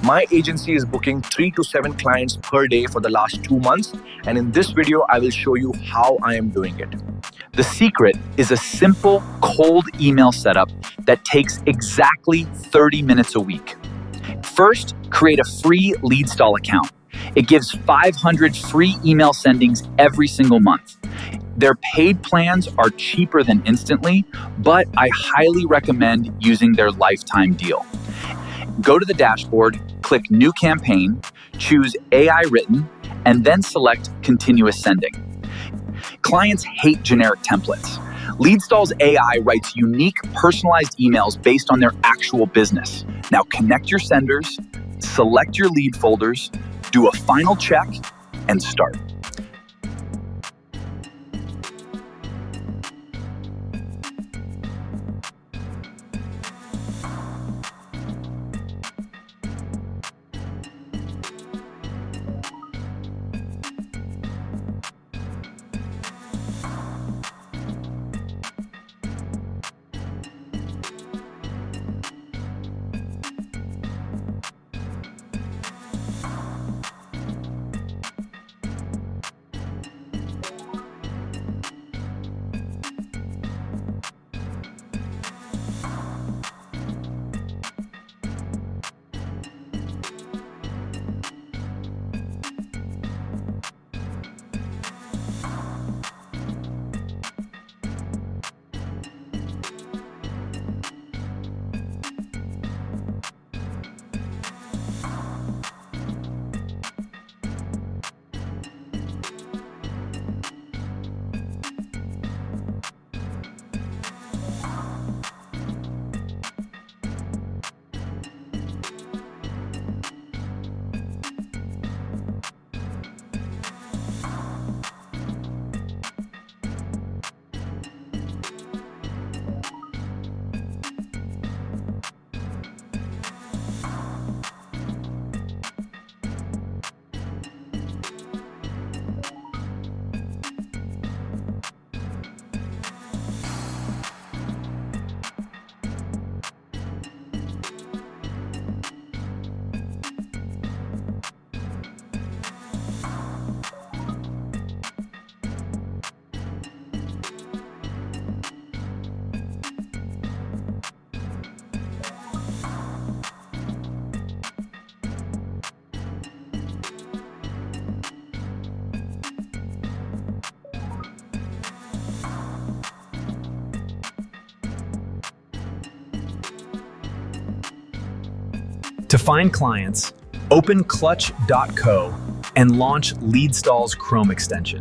My agency is booking 3 to 7 clients per day for the last 2 months, and in this video, I will show you how I am doing it. The secret is a simple cold email setup that takes exactly 30 minutes a week. First, create a free LeadStal account. It gives 500 free email sendings every single month. Their paid plans are cheaper than Instantly, but I highly recommend using their lifetime deal. Go to the dashboard, click New Campaign, choose AI Written, and then select Continuous Sending. Clients hate generic templates. LeadStal's AI writes unique, personalized emails based on their actual business. Now connect your senders, select your lead folders, do a final check, and start. To find clients, open clutch.co and launch LeadStal's Chrome extension.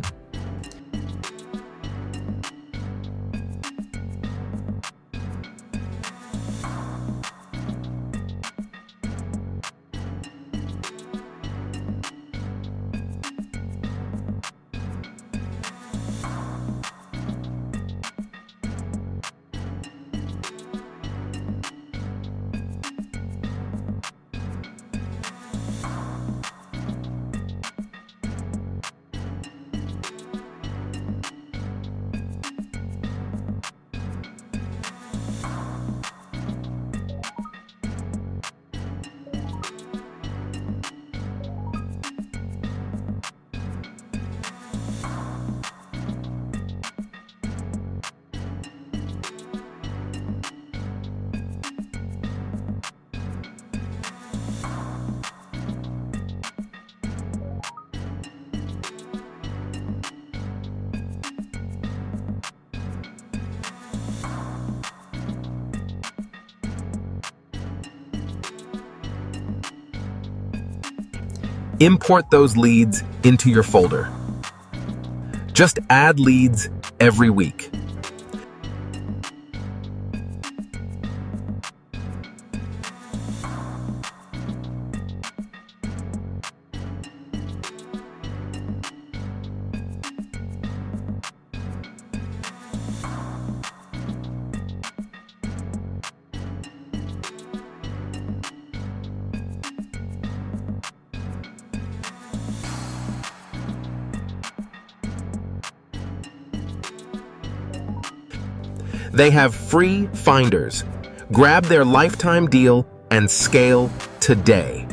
Import those leads into your folder. Just add leads every week. They have free finders. Grab their lifetime deal and scale today.